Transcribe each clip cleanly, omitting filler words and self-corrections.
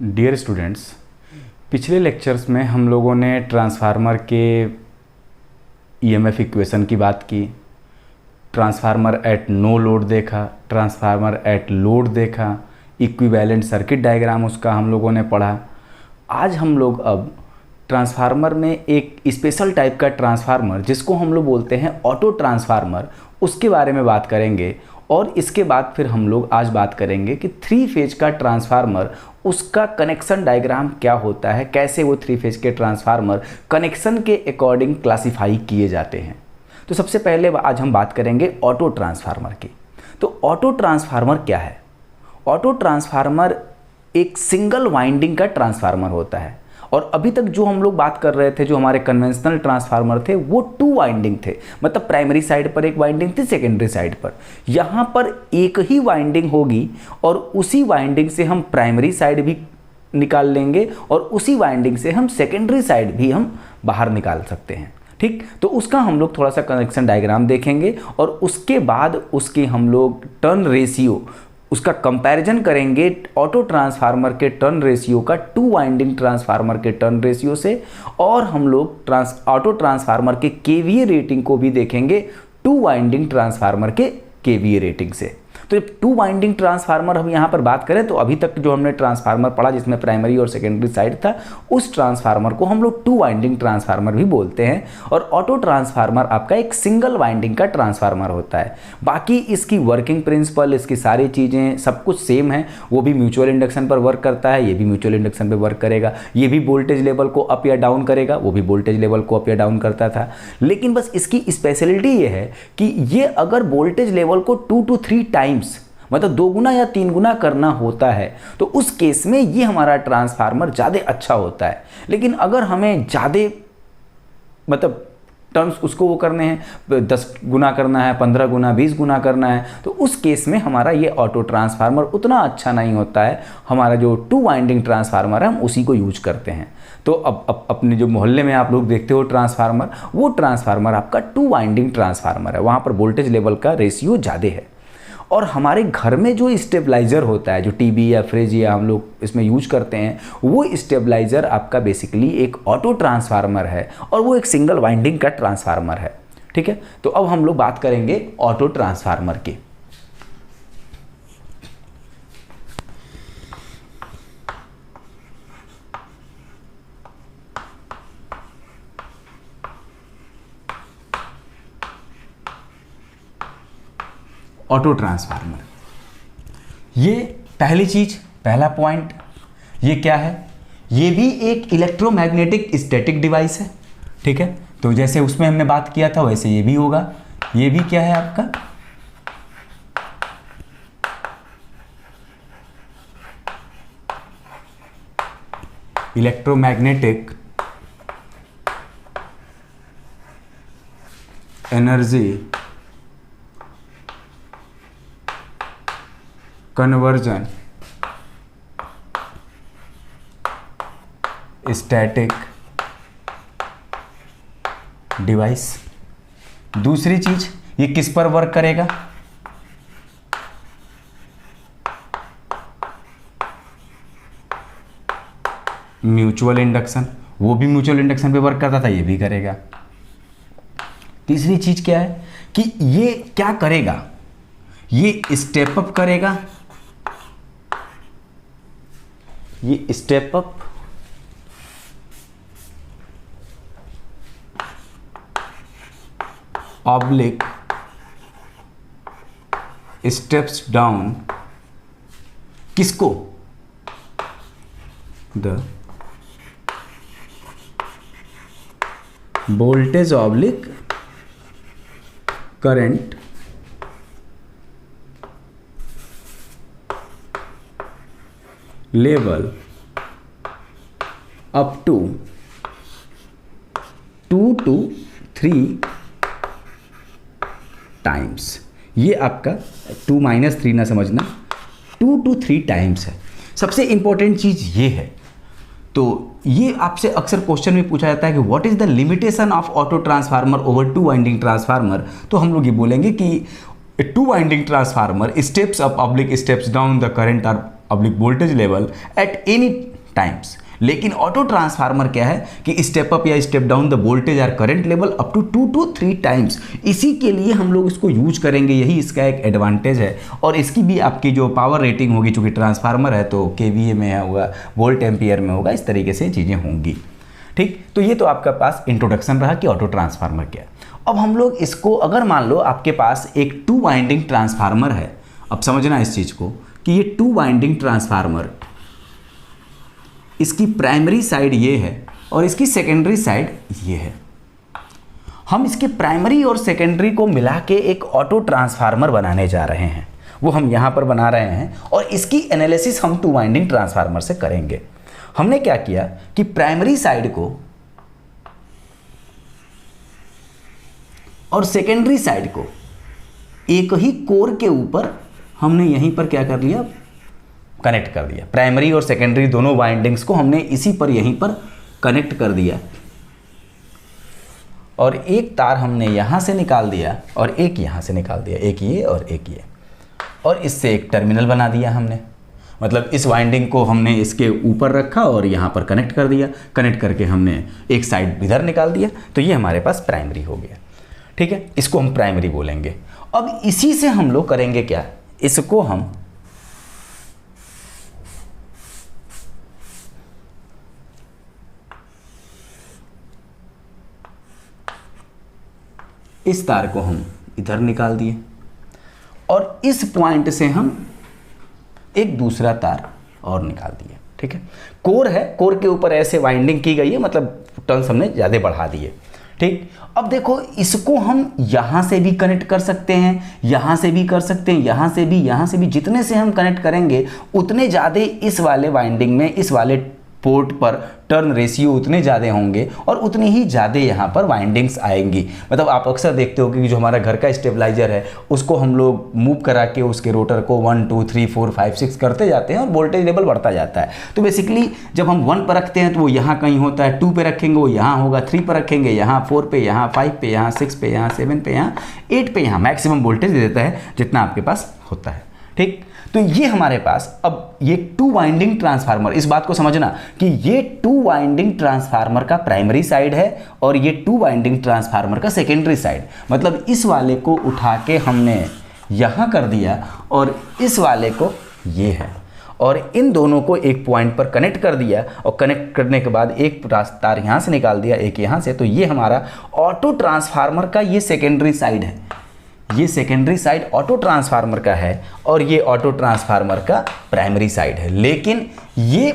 Dear students, पिछले lectures में हम लोगों ने ट्रांसफार्मर के ईएमएफ इक्वेशन की बात की, ट्रांसफार्मर एट नो लोड देखा, ट्रांसफार्मर एट लोड देखा, इक्विवेलेंट सर्किट डायग्राम उसका हम लोगों ने पढ़ा। आज हम लोग अब ट्रांसफार्मर में एक स्पेशल टाइप का ट्रांसफार्मर जिसको हम लोग बोलते हैं ऑटो ट्रांसफार्मर, उसके बारे में बात करेंगे। और इसके बाद फिर हम लोग आज बात करेंगे कि थ्री फेज का ट्रांसफार्मर, उसका कनेक्शन डायग्राम क्या होता है, कैसे वो थ्री फेज के ट्रांसफार्मर कनेक्शन के अकॉर्डिंग क्लासिफाई किए जाते हैं। तो सबसे पहले आज हम बात करेंगे ऑटो ट्रांसफार्मर की। तो ऑटो ट्रांसफार्मर क्या है? ऑटो ट्रांसफार्मर एक सिंगल वाइंडिंग का ट्रांसफार्मर होता है। और अभी तक जो हम लोग बात कर रहे थे, जो हमारे कन्वेंशनल ट्रांसफार्मर थे, वो टू वाइंडिंग थे, मतलब प्राइमरी साइड पर एक वाइंडिंग थी, सेकेंडरी साइड पर। यहाँ पर एक ही वाइंडिंग होगी और उसी वाइंडिंग से हम प्राइमरी साइड भी निकाल लेंगे और उसी वाइंडिंग से हम सेकेंडरी साइड भी हम बाहर निकाल सकते हैं। ठीक, तो उसका हम लोग थोड़ा सा कनेक्शन डायग्राम देखेंगे और उसके बाद उसके हम लोग टर्न रेशियो, उसका कंपैरिजन करेंगे ऑटो ट्रांसफार्मर के टर्न रेशियो का टू वाइंडिंग ट्रांसफार्मर के टर्न रेशियो से। और हम लोग ऑटो ट्रांसफार्मर के केवीए रेटिंग को भी देखेंगे टू वाइंडिंग ट्रांसफार्मर के केवीए रेटिंग से। तो टू वाइंडिंग ट्रांसफार्मर हम यहाँ पर बात करें तो अभी तक जो हमने ट्रांसफार्मर पढ़ा जिसमें प्राइमरी और सेकेंडरी साइड था, उस ट्रांसफार्मर को हम लोग टू वाइंडिंग ट्रांसफार्मर भी बोलते हैं। और ऑटो ट्रांसफार्मर आपका एक सिंगल वाइंडिंग का ट्रांसफार्मर होता है। बाकी इसकी वर्किंग प्रिंसिपल, इसकी सारी चीज़ें सब कुछ सेम है। वो भी म्यूचुअल इंडक्शन पर वर्क करता है, ये भी म्यूचुअल इंडक्शन पर वर्क करेगा। ये भी वोल्टेज लेवल को अप या डाउन करेगा, वो भी वोल्टेज लेवल को अप या डाउन करता था। लेकिन बस इसकी स्पेशलिटी ये है कि ये अगर वोल्टेज लेवल को 2 to 3 टाइम्स, मतलब 2 गुना या 3 गुना करना होता है, तो उस केस में ये हमारा ट्रांसफार्मर ज़्यादा अच्छा होता है। लेकिन अगर हमें ज़्यादा मतलब टर्म्स उसको वो करने हैं, 10 गुना करना है, 15 गुना, 20 गुना करना है, तो उस केस में हमारा ये ऑटो ट्रांसफार्मर उतना अच्छा नहीं होता है। हमारा जो टू वाइंडिंग ट्रांसफार्मर है हम उसी को यूज करते हैं। तो अब अपने जो मोहल्ले में आप लोग देखते हो ट्रांसफार्मर, वो ट्रांसफार्मर आपका टू वाइंडिंग ट्रांसफार्मर है, वहाँ पर वोल्टेज लेवल का रेशियो ज़्यादा है। और हमारे घर में जो स्टेबलाइज़र होता है, जो टीवी या फ्रिज या हम लोग इसमें यूज करते हैं, वो स्टेबलाइज़र आपका बेसिकली एक ऑटो ट्रांसफार्मर है और वो एक सिंगल वाइंडिंग का ट्रांसफार्मर है। ठीक है, तो अब हम लोग बात करेंगे ऑटो ट्रांसफार्मर की। ऑटो ट्रांसफार्मर, ये पहली चीज, पहला पॉइंट, ये क्या है? ये भी एक इलेक्ट्रोमैग्नेटिक स्टैटिक डिवाइस है। ठीक है, तो जैसे उसमें हमने बात किया था वैसे ये भी होगा। ये भी क्या है आपका? Electromagnetic energy conversion static device. दूसरी चीज, ये किस पर वर्क करेगा? म्यूचुअल इंडक्शन, वो भी म्यूचुअल इंडक्शन पे वर्क करता था, ये भी करेगा। तीसरी चीज क्या है कि ये क्या करेगा? ये स्टेप अप करेगा, ये step up oblique steps down, किसको? The voltage oblique current level up to 2 to 3 times. ये आपका 2 - 3 ना समझना, 2 to 3 टाइम्स है। सबसे इंपॉर्टेंट चीज़ ये है। तो ये आपसे अक्सर क्वेश्चन में पूछा जाता है कि what is the limitation of auto transformer over two winding transformer. तो हम लोग ये बोलेंगे कि two winding transformer steps up oblique steps down the current और oblique voltage level at any times. लेकिन ऑटो ट्रांसफार्मर क्या है कि स्टेप अप या स्टेप डाउन द वोल्टेज और current level up to 2 to 3 times. इसी के लिए हम लोग इसको यूज करेंगे, यही इसका एक एडवांटेज है। और इसकी भी आपकी जो पावर रेटिंग होगी, चूँकि ट्रांसफार्मर है तो केवीए में होगा, वोल्ट एम्पियर में होगा, इस तरीके से चीज़ें होंगी। ठीक, तो ये तो आपका पास इंट्रोडक्शन रहा कि ऑटो ट्रांसफार्मर क्या है। अब हम लोग इसको, अगर मान लो आपके पास एक 2 वाइंडिंग ट्रांसफार्मर है, अब समझना इस चीज़ को कि ये 2 वाइंडिंग ट्रांसफार्मर, इसकी प्राइमरी साइड ये है और इसकी सेकेंडरी साइड ये है। हम इसके प्राइमरी और सेकेंडरी को मिला के एक ऑटो ट्रांसफार्मर बनाने जा रहे हैं, वो हम यहाँ पर बना रहे हैं और इसकी एनालिसिस हम 2 वाइंडिंग ट्रांसफार्मर से करेंगे। हमने क्या किया कि प्राइमरी साइड को और सेकेंडरी साइड को एक ही कोर के ऊपर हमने यहीं पर क्या कर लिया, कनेक्ट कर दिया। प्राइमरी और सेकेंडरी दोनों वाइंडिंग्स को हमने इसी पर यहीं पर कनेक्ट कर दिया और एक तार हमने यहाँ से निकाल दिया और एक यहाँ से निकाल दिया, एक ये और एक ये, और इससे एक टर्मिनल बना दिया हमने। मतलब इस वाइंडिंग को हमने इसके ऊपर रखा और यहाँ पर कनेक्ट कर दिया, कनेक्ट करके हमने एक साइड इधर निकाल दिया, तो ये हमारे पास प्राइमरी हो गया। ठीक है, इसको हम प्राइमरी बोलेंगे। अब इसी से हम लोग करेंगे क्या, इसको हम इस तार को हम इधर निकाल दिए और इस पॉइंट से हम एक दूसरा तार और निकाल दिए। ठीक है, कोर है, कोर के ऊपर ऐसे वाइंडिंग की गई है, मतलब टर्न्स हमने ज़्यादा बढ़ा दिए। ठीक, अब देखो इसको हम यहाँ से भी कनेक्ट कर सकते हैं, यहाँ से भी कर सकते हैं, यहाँ से भी, यहाँ से भी। जितने से हम कनेक्ट करेंगे उतने ज़्यादा इस वाले वाइंडिंग में, इस वाले पोर्ट पर टर्न रेशियो उतने ज़्यादा होंगे और उतनी ही ज़्यादा यहाँ पर वाइंडिंग्स आएंगी। मतलब आप अक्सर देखते हो कि जो हमारा घर का स्टेबलाइजर है उसको हम लोग मूव करा के उसके रोटर को 1 2 3 4 5 6 करते जाते हैं और वोल्टेज लेवल बढ़ता जाता है। तो बेसिकली जब हम 1 पर रखते हैं तो वो यहाँ कहीं होता है, 2 पे रखेंगे वो यहाँ होगा, 3 पर रखेंगे यहाँ, 4 पे यहाँ, 5 पे यहाँ, 6 पे यहाँ, 7 पे यहाँ, 8 पे यहाँ, मैक्सिमम वोल्टेज दे देता है जितना आपके पास होता है। ठीक, तो ये हमारे पास अब ये 2 वाइंडिंग ट्रांसफार्मर, इस बात को समझना कि ये 2 वाइंडिंग ट्रांसफार्मर का प्राइमरी साइड है और ये 2 वाइंडिंग ट्रांसफार्मर का सेकेंडरी साइड। मतलब इस वाले को उठा के हमने यहाँ कर दिया और इस वाले को ये है, और इन दोनों को एक पॉइंट पर कनेक्ट कर दिया और कनेक्ट करने के बाद एक तार यहाँ से निकाल दिया, एक यहाँ से। तो ये हमारा ऑटो ट्रांसफार्मर का ये सेकेंडरी साइड है, ये सेकेंडरी साइड ऑटो ट्रांसफार्मर का है और ये ऑटो ट्रांसफार्मर का प्राइमरी साइड है। लेकिन ये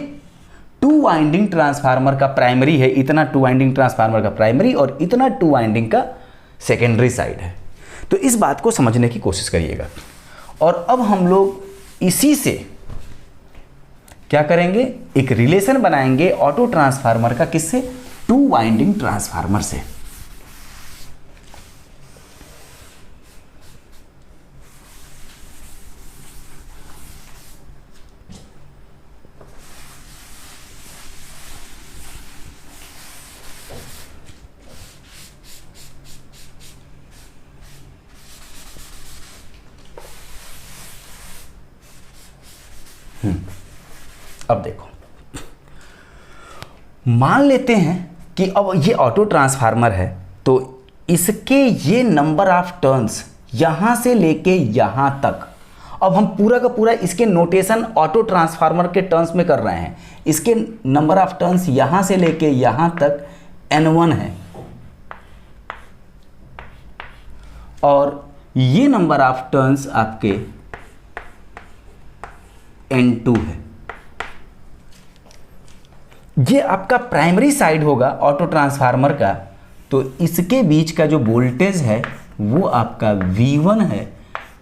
2 वाइंडिंग ट्रांसफार्मर का प्राइमरी है, इतना 2 वाइंडिंग ट्रांसफार्मर का प्राइमरी और इतना 2 वाइंडिंग का सेकेंडरी साइड है। तो इस बात को समझने की कोशिश करिएगा। और अब हम लोग इसी से क्या करेंगे, एक रिलेशन बनाएंगे ऑटो ट्रांसफार्मर का, किससे, 2 वाइंडिंग ट्रांसफार्मर से। अब देखो, मान लेते हैं कि अब ये ऑटो ट्रांसफार्मर है तो इसके ये नंबर ऑफ टर्न्स यहां से लेके यहां तक, अब हम पूरा का पूरा इसके नोटेशन ऑटो ट्रांसफार्मर के टर्न्स में कर रहे हैं। इसके नंबर ऑफ टर्न्स यहां से लेके यहां तक N1 है और ये नंबर ऑफ टर्न्स आपके N2 है। ये आपका प्राइमरी साइड होगा ऑटो ट्रांसफार्मर का, तो इसके बीच का जो वोल्टेज है वो आपका V1 है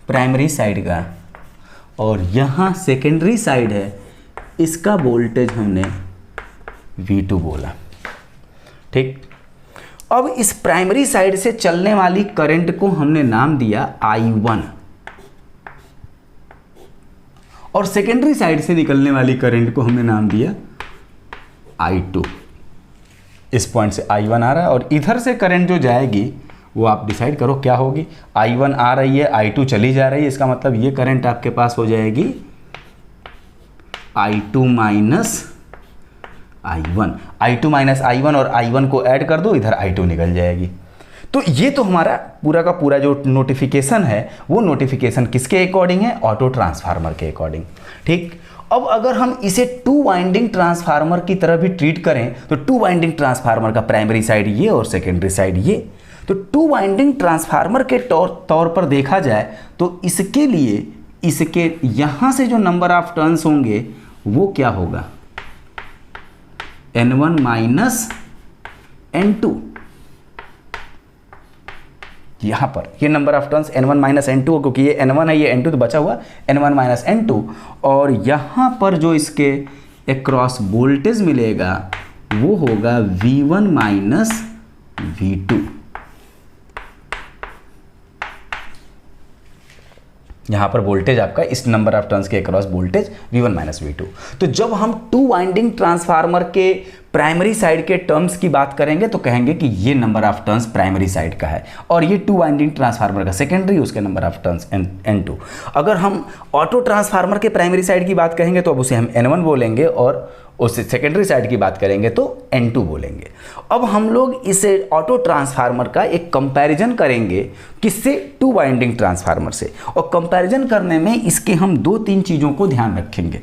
प्राइमरी साइड का, और यहाँ सेकेंडरी साइड है, इसका वोल्टेज हमने V2 बोला। ठीक, अब इस प्राइमरी साइड से चलने वाली करंट को हमने नाम दिया I1 और सेकेंडरी साइड से निकलने वाली करंट को हमने नाम दिया I2। इस पॉइंट से I1 आ रहा है और इधर से करंट जो जाएगी वो आप डिसाइड करो क्या होगी। I1 आ रही है, I2 चली जा रही है, इसका मतलब ये करंट आपके पास हो जाएगी I2 minus I1, I2 minus I1 और I1 को ऐड कर दो, इधर I2 निकल जाएगी। तो ये तो हमारा पूरा का पूरा जो नोटिफिकेशन है वो नोटिफिकेशन किसके अकॉर्डिंग है, ऑटो ट्रांसफार्मर के अकॉर्डिंग। ठीक, अब अगर हम इसे टू वाइंडिंग ट्रांसफार्मर की तरह भी ट्रीट करें तो टू वाइंडिंग ट्रांसफार्मर का प्राइमरी साइड ये और सेकेंडरी साइड ये, तो टू वाइंडिंग ट्रांसफार्मर के तौर पर देखा जाए तो इसके लिए इसके यहां से जो नंबर ऑफ टर्न्स होंगे वो क्या होगा, N1 माइनस N2। यहां पर ये number of turns N1 minus N2, क्योंकि ये N1 है ये N2 तो बचा हुआ N1 माइनस N2, और यहां पर जो इसके अक्रॉस वोल्टेज मिलेगा वो होगा V1 माइनस V2। यहाँ पर वोल्टेज आपका इस नंबर ऑफ टर्न्स के across voltage V1 minus V2। तो जब हम टू वाइंडिंग ट्रांसफार्मर के प्राइमरी साइड के टर्म्स की बात करेंगे तो कहेंगे कि ये number of turns primary side का है, और ये टू वाइंडिंग ट्रांसफार्मर का सेकेंडरी, उसके नंबर ऑफ टर्न्स N2। अगर हम ऑटो ट्रांसफार्मर के प्राइमरी साइड की बात कहेंगे तो अब उसे हम N1 बोलेंगे, और उससे सेकेंडरी साइड की बात करेंगे तो N2 बोलेंगे। अब हम लोग इसे ऑटो ट्रांसफार्मर का एक कंपैरिजन करेंगे किससे, टू वाइंडिंग ट्रांसफार्मर से, और कंपैरिजन करने में इसके हम दो तीन चीज़ों को ध्यान रखेंगे।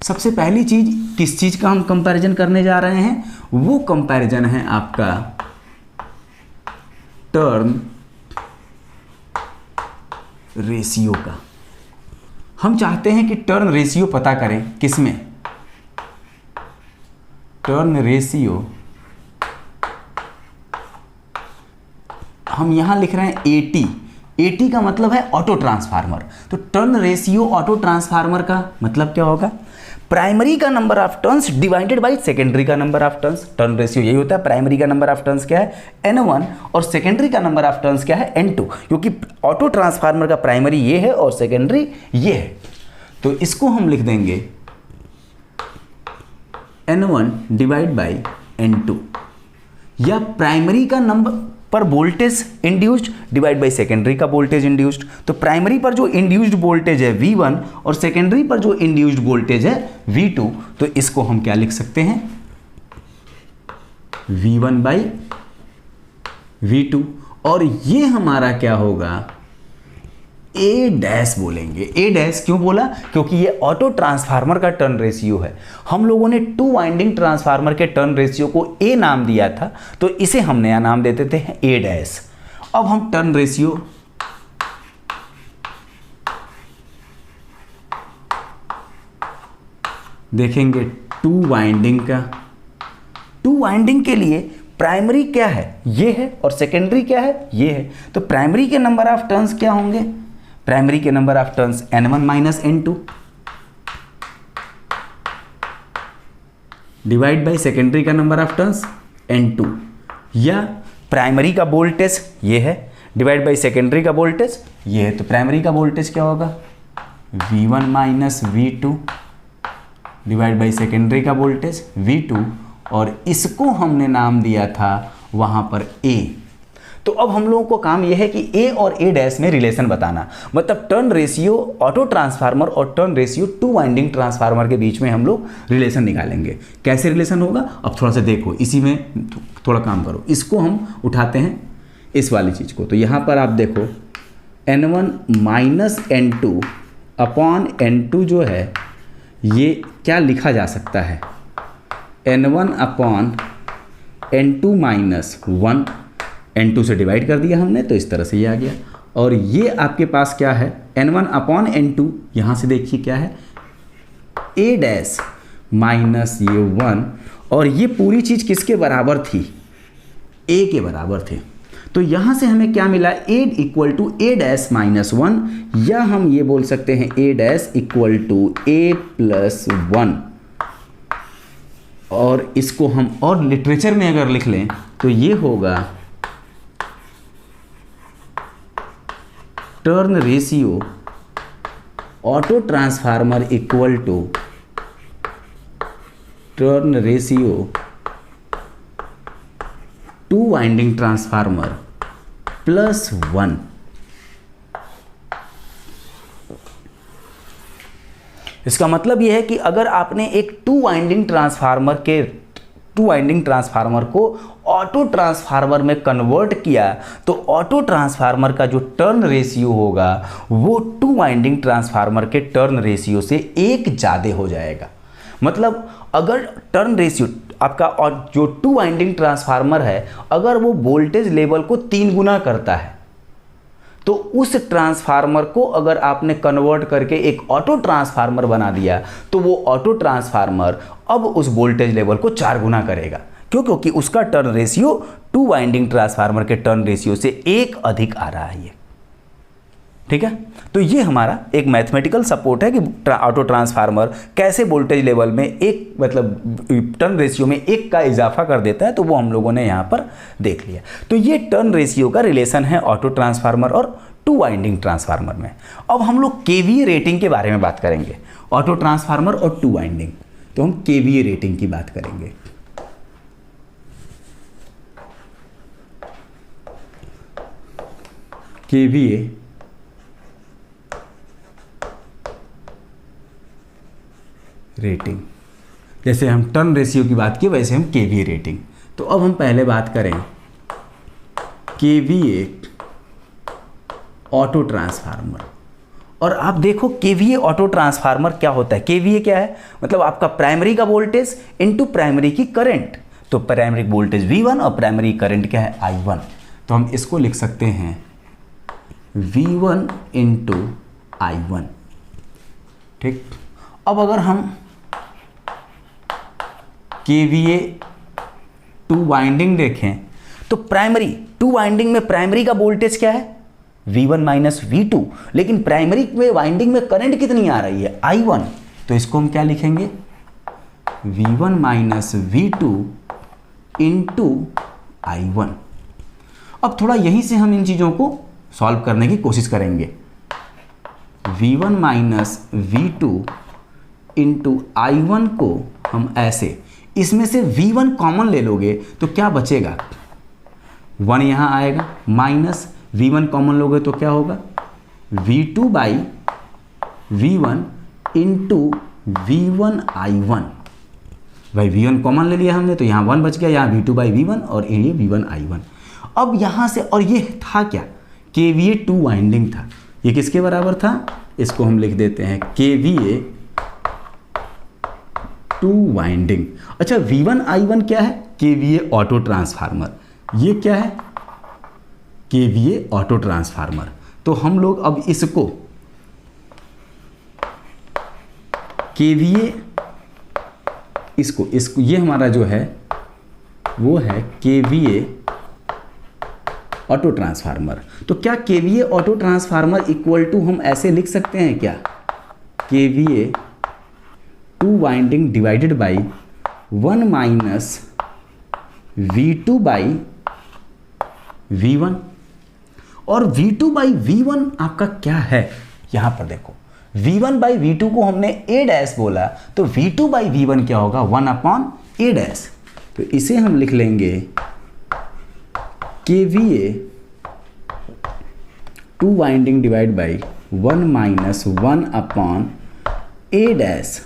सबसे पहली चीज़, किस चीज़ का हम कंपैरिजन करने जा रहे हैं, वो कंपैरिजन है आपका टर्न रेशियो का। हम चाहते हैं कि टर्न रेशियो पता करें, किसमें, टर्न रेशियो हम यहां लिख रहे हैं 80, 80 का मतलब है ऑटो ट्रांसफार्मर। तो टर्न रेशियो ऑटो ट्रांसफार्मर का मतलब क्या होगा, प्राइमरी का number of turns divided by secondary का number of turns. Turn ratio यही होता है, प्राइमरी का नंबर ऑफ टर्न्स क्या है N1 और सेकेंडरी का नंबर ऑफ टर्न्स क्या है N2, क्योंकि ऑटो ट्रांसफार्मर का प्राइमरी ये है और सेकेंडरी ये है। तो इसको हम लिख देंगे N1 डिवाइड बाई N2, या प्राइमरी का नंबर पर voltage induced divide by secondary का वोल्टेज इंड्यूस्ड। तो प्राइमरी पर जो इंड्यूस्ड वोल्टेज है V1 और सेकेंडरी पर जो इंड्यूस्ड वोल्टेज है V2, तो इसको हम क्या लिख सकते हैं, V1 बाई V2, और ये हमारा क्या होगा, A डैश बोलेंगे। A डैश क्यों बोला, क्योंकि ये ऑटो ट्रांसफार्मर का टर्न रेशियो है। हम लोगों ने टू वाइंडिंग ट्रांसफार्मर के टर्न रेशियो को A नाम दिया था, तो इसे हम नया नाम दे देते हैं A डैश। अब हम टर्न रेशियो देखेंगे टू वाइंडिंग का। टू वाइंडिंग के लिए प्राइमरी क्या है, ये है, और सेकेंडरी क्या है, ये है। तो प्राइमरी के नंबर ऑफ टर्न्स क्या होंगे, प्राइमरी के number of turns N1 minus N2 divide by secondary का नंबर ऑफ टर्न्स N2, या प्राइमरी का वोल्टेज ये है डिवाइड बाई सेकेंडरी का वोल्टेज ये है। तो प्राइमरी का वोल्टेज क्या होगा, V1 minus V2 divide by secondary का वोल्टेज V2, और इसको हमने नाम दिया था वहां पर A। तो अब हम लोगों को काम यह है कि A और A डैश में रिलेशन बताना, मतलब टर्न रेशियो ऑटो ट्रांसफार्मर और turn ratio two winding transformer के बीच में हम लोग रिलेशन निकालेंगे। कैसे रिलेशन होगा, अब थोड़ा सा देखो, इसी में थोड़ा काम करो। इसको हम उठाते हैं इस वाली चीज़ को, तो यहाँ पर आप देखो N1 minus N2 upon N2 जो है ये क्या लिखा जा सकता है, N1 upon N2 minus 1, N2 से डिवाइड कर दिया हमने तो इस तरह से ये आ गया। और ये आपके पास क्या है, N1 अपॉन N2, यहाँ से देखिए क्या है A डैश माइनस ये 1, और ये पूरी चीज़ किसके बराबर थी, A के बराबर थे। तो यहाँ से हमें क्या मिला, A equal to A dash minus 1, या हम ये बोल सकते हैं A dash equal to A plus 1। और इसको हम और लिटरेचर में अगर लिख लें तो ये होगा turn ratio auto transformer equal to turn ratio two winding transformer plus 1। इसका मतलब यह है कि अगर आपने एक टू वाइंडिंग ट्रांसफार्मर के टू वाइंडिंग ट्रांसफार्मर को ऑटो ट्रांसफार्मर में कन्वर्ट किया तो ऑटो ट्रांसफार्मर का जो टर्न रेशियो होगा वो टू वाइंडिंग ट्रांसफार्मर के टर्न रेशियो से एक ज़्यादा हो जाएगा। मतलब अगर टर्न रेशियो आपका और जो टू वाइंडिंग ट्रांसफार्मर है अगर वो वोल्टेज लेवल को 3 गुना करता है तो उस ट्रांसफार्मर को अगर आपने कन्वर्ट करके एक ऑटो ट्रांसफार्मर बना दिया तो वो ऑटो ट्रांसफार्मर अब उस वोल्टेज लेवल को 4 गुना करेगा। क्यों? क्योंकि उसका turn ratio two winding transformer के टर्न रेशियो से 1 अधिक आ रहा है ये। ठीक है, तो ये हमारा एक मैथमेटिकल सपोर्ट है कि ऑटो ट्रांसफार्मर कैसे वोल्टेज लेवल में एक मतलब टर्न रेशियो में 1 का इजाफा कर देता है, तो वो हम लोगों ने यहाँ पर देख लिया। तो ये टर्न रेशियो का रिलेशन है ऑटो ट्रांसफार्मर और टू वाइंडिंग ट्रांसफार्मर में। अब हम लोग केवीए रेटिंग के बारे में बात करेंगे, ऑटो ट्रांसफार्मर और टू वाइंडिंग। तो हम केवीए रेटिंग की बात करेंगे। केवीए रेटिंग, जैसे हम टर्न रेशियो की बात की वैसे हम केवीए रेटिंग। तो अब हम पहले बात करें केवीए ऑटो ट्रांसफार्मर। और आप देखो केवीए ऑटो ट्रांसफार्मर क्या होता है। केवीए क्या है? मतलब आपका प्राइमरी का वोल्टेज इनटू प्राइमरी की करंट। तो प्राइमरी वोल्टेज V1 और प्राइमरी करंट क्या है? I1। तो हम इसको लिख सकते हैं V1 इंटू I1। ठीक, अब अगर हम केवीए टू वाइंडिंग देखें तो प्राइमरी टू वाइंडिंग में प्राइमरी का वोल्टेज क्या है? V1 माइनस V2, लेकिन प्राइमरी में वाइंडिंग में करंट कितनी आ रही है? I1। तो इसको हम क्या लिखेंगे? V1 minus V2 into I1। अब थोड़ा यहीं से हम इन चीज़ों को सॉल्व करने की कोशिश करेंगे। V1 minus V2 into I1 को हम ऐसे, इसमें से V1 कॉमन ले लोगे तो क्या बचेगा? 1 यहाँ आएगा, माइनस V1 कॉमन लोगे तो क्या होगा? V2 by V1 into V1 I1। भाई V1 कॉमन ले लिया हमने तो यहाँ 1 बच गया, यहाँ V2 बाई V1 और ये V1 I1। अब यहाँ से, और ये था क्या? केवीए टू वाइंडिंग था। ये किसके बराबर था? इसको हम लिख देते हैं केवीए टू वाइंडिंग। अच्छा, V1 I1 क्या है? KVA auto transformer. ये क्या है? KVA auto transformer. तो हम लोग अब इसको केवीए, इसको ये हमारा जो है वो है केवीए ऑटो ट्रांसफार्मर। तो क्या KVA auto transformer equal to हम ऐसे लिख सकते हैं क्या? KVA two winding divided by 1 minus V2 by V1। और V2 बाई V1 आपका क्या है? यहां पर देखो, V1 बाई V2 को हमने A डैश बोला, तो V2 बाई V1 क्या होगा? 1 अपॉन A डैश। तो इसे हम लिख लेंगे KVA two winding divide by 1 minus 1 upon A dash.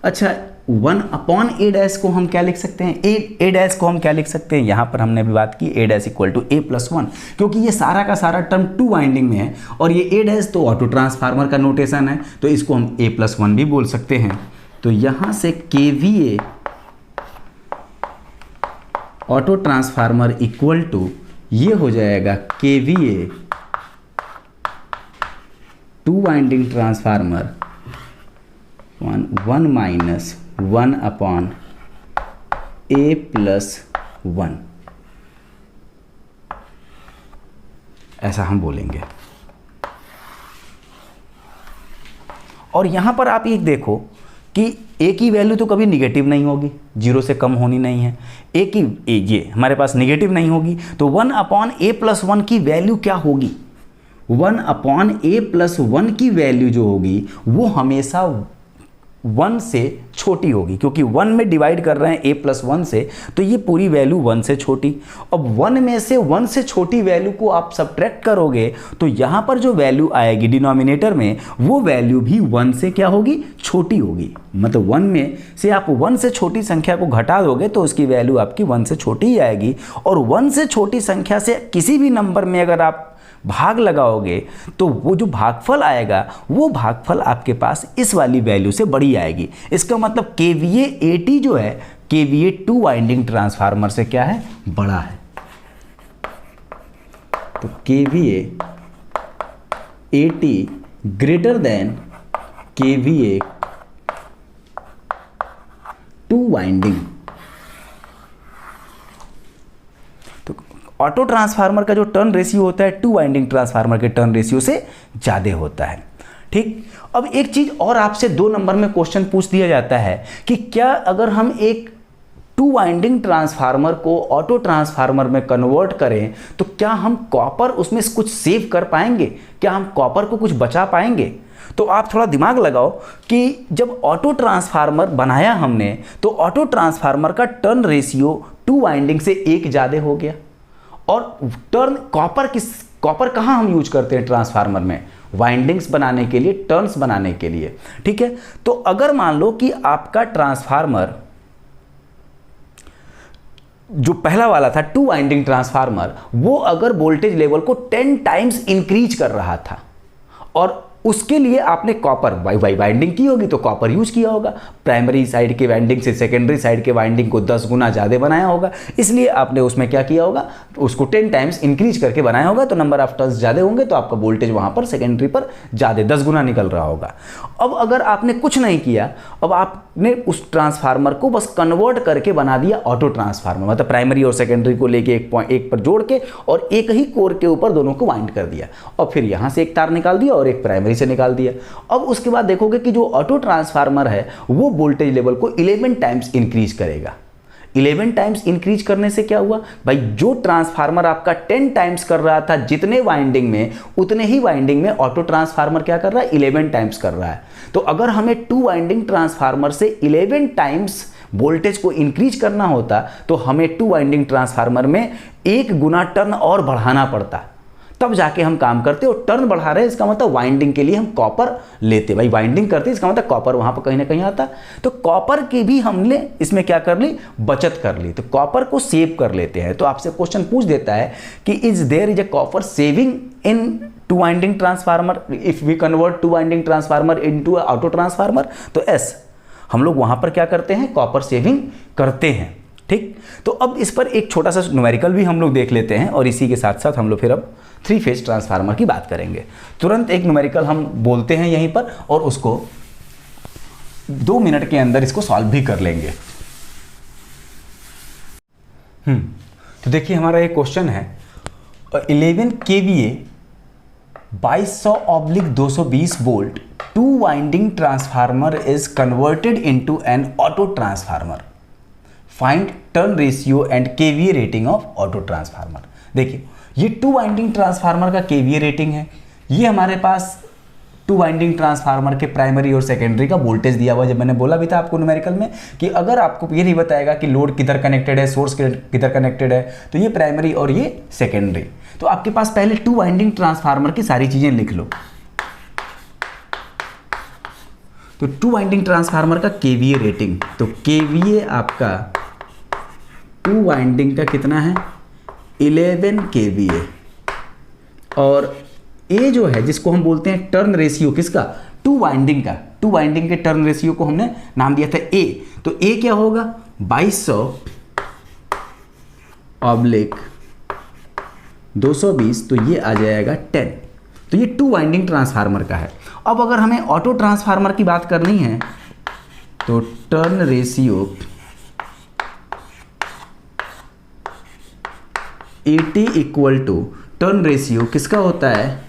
अच्छा, 1 अपॉन A डैश को हम क्या लिख सकते हैं? A डैश को हम क्या लिख सकते हैं? यहाँ पर हमने अभी बात की A dash equal to A plus 1, क्योंकि ये सारा का सारा टर्म टू वाइंडिंग में है और ये A डैश तो ऑटो ट्रांसफार्मर का नोटेशन है, तो इसको हम A प्लस 1 भी बोल सकते हैं। तो यहाँ से KVA auto transformer equal to ये हो जाएगा KVA two winding transformer 1 minus 1 upon A plus 1, ऐसा हम बोलेंगे। और यहां पर आप एक देखो कि A की वैल्यू तो कभी निगेटिव नहीं होगी, 0 से कम होनी नहीं है। ये हमारे पास निगेटिव नहीं होगी, तो 1 अपॉन A प्लस 1 की वैल्यू क्या होगी? 1 अपॉन A प्लस 1 की वैल्यू जो होगी वो हमेशा 1 से छोटी होगी, क्योंकि 1 में डिवाइड कर रहे हैं a+1 से, तो ये पूरी वैल्यू 1 से छोटी। अब 1 में से 1 से छोटी वैल्यू को आप सब्ट्रैक्ट करोगे तो यहाँ पर जो वैल्यू आएगी डिनोमिनेटर में, वो वैल्यू भी 1 से क्या होगी, छोटी होगी। मतलब 1 में से आप 1 से छोटी संख्या को घटा दोगे तो उसकी वैल्यू आपकी 1 से छोटी ही आएगी। और 1 से छोटी संख्या से किसी भी नंबर में अगर आप भाग लगाओगे तो वो जो भागफल आएगा वो भागफल आपके पास इस वाली वैल्यू से बड़ी आएगी। इसका मतलब KVA 80 जो है KVA 2 वाइंडिंग ट्रांसफार्मर से क्या है, बड़ा है। तो KVA 80 greater than KVA 2 winding. Auto transformer का जो टर्न रेशियो होता है 2 वाइंडिंग ट्रांसफार्मर के टर्न रेशियो से ज़्यादा होता है। ठीक, अब एक चीज़ और आपसे 2 नंबर में क्वेश्चन पूछ दिया जाता है कि क्या अगर हम एक 2 वाइंडिंग ट्रांसफार्मर को ऑटो ट्रांसफार्मर में कन्वर्ट करें तो क्या हम कॉपर उसमें कुछ सेव कर पाएंगे, क्या हम कॉपर को कुछ बचा पाएंगे? तो आप थोड़ा दिमाग लगाओ कि जब ऑटो ट्रांसफार्मर बनाया हमने तो ऑटो ट्रांसफार्मर का टर्न रेशियो 2 वाइंडिंग से 1 ज़्यादा हो गया। और टर्न कॉपर कहाँ हम यूज करते हैं ट्रांसफार्मर में, वाइंडिंग्स बनाने के लिए, टर्न्स बनाने के लिए। ठीक है, तो अगर मान लो कि आपका ट्रांसफार्मर जो पहला वाला था 2 वाइंडिंग ट्रांसफार्मर, वो अगर वोल्टेज लेवल को 10 टाइम्स इंक्रीज कर रहा था और उसके लिए आपने कॉपर वाइंडिंग की होगी तो कॉपर यूज किया होगा, प्राइमरी साइड के वाइंडिंग से सेकेंडरी साइड के वाइंडिंग को 10 गुना ज़्यादा बनाया होगा, इसलिए आपने उसमें क्या किया होगा, उसको 10 टाइम्स इंक्रीज करके बनाया होगा। तो नंबर ऑफ टर्न्स ज़्यादा होंगे तो आपका वोल्टेज वहाँ पर सेकेंडरी पर ज़्यादा 10 गुना निकल रहा होगा। अब अगर आपने कुछ नहीं किया, अब आपने उस ट्रांसफार्मर को बस कन्वर्ट करके बना दिया ऑटो ट्रांसफार्मर, मतलब प्राइमरी और सेकेंडरी को लेके एक पर जोड़ के और एक ही कोर के ऊपर दोनों को वाइंड कर दिया और फिर यहाँ से एक तार निकाल दिया और एक प्राइमरी से निकाल दिया। अब उसके बाद देखोगे कि जो ऑटो ट्रांसफार्मर है वो वोल्टेज लेवल को 11 टाइम्स इंक्रीज करेगा। 11 टाइम्स इंक्रीज करने से क्या हुआ भाई, जो ट्रांसफार्मर आपका 10 टाइम्स कर रहा था जितने वाइंडिंग में, उतने ही वाइंडिंग में ऑटो ट्रांसफार्मर क्या कर रहा है, 11 टाइम्स कर रहा है। तो अगर हमें 2 वाइंडिंग ट्रांसफार्मर से 11 टाइम्स वोल्टेज को इंक्रीज करना होता तो हमें 2 वाइंडिंग ट्रांसफार्मर में 1 गुना टर्न और बढ़ाना पड़ता, तब जाके हम काम करते। और टर्न बढ़ा रहे हैं इसका मतलब वाइंडिंग के लिए हम कॉपर लेते, भाई वाइंडिंग करते इसका मतलब कॉपर वहां पर कहीं ना कहीं आता। तो कॉपर की भी हमने इसमें क्या कर ली, बचत कर ली, तो कॉपर को सेव कर लेते हैं। तो आपसे क्वेश्चन पूछ देता है कि is there is a copper saving in 2 winding transformer if we convert 2 winding transformer into auto transformer, तो एस हम लोग वहां पर क्या करते हैं, कॉपर सेविंग करते हैं। ठीक, तो अब इस पर एक छोटा सा न्यूमेरिकल भी हम लोग देख लेते हैं और इसी के साथ साथ हम लोग फिर अब 3 फेज ट्रांसफार्मर की बात करेंगे। तुरंत एक न्यूमेरिकल हम बोलते हैं यहीं पर और उसको 2 मिनट के अंदर इसको सॉल्व भी कर लेंगे। तो देखिए हमारा ये क्वेश्चन है 11 KVA 2200/220 volt 2 winding transformer is converted into an auto transformer, find turn ratio and KVA rating of auto transformer. देखिए ये 2 वाइंडिंग ट्रांसफार्मर का KVA रेटिंग है, ये हमारे पास 2 वाइंडिंग ट्रांसफार्मर के प्राइमरी और सेकेंडरी का वोल्टेज दिया हुआ। जब मैंने बोला भी था आपको न्यूमेरिकल में कि अगर आपको ये नहीं बताएगा कि लोड किधर कनेक्टेड है, सोर्स किधर कनेक्टेड है, तो ये प्राइमरी और ये सेकेंडरी। तो आपके पास पहले 2 वाइंडिंग ट्रांसफार्मर की सारी चीजें लिख लो। तो 2 वाइंडिंग ट्रांसफार्मर का KVA रेटिंग, तो KVA आपका 2 वाइंडिंग का कितना है, 11 KVA। और A जो है जिसको हम बोलते हैं टर्न रेशियो, किसका, 2 वाइंडिंग का, 2 वाइंडिंग के टर्न रेशियो को हमने नाम दिया था A। तो A क्या होगा, 2200/220, तो ये आ जाएगा 10। तो ये 2 वाइंडिंग ट्रांसफार्मर का है। अब अगर हमें ऑटो ट्रांसफार्मर की बात करनी है तो turn ratio 80 equal to turn ratio किसका होता है,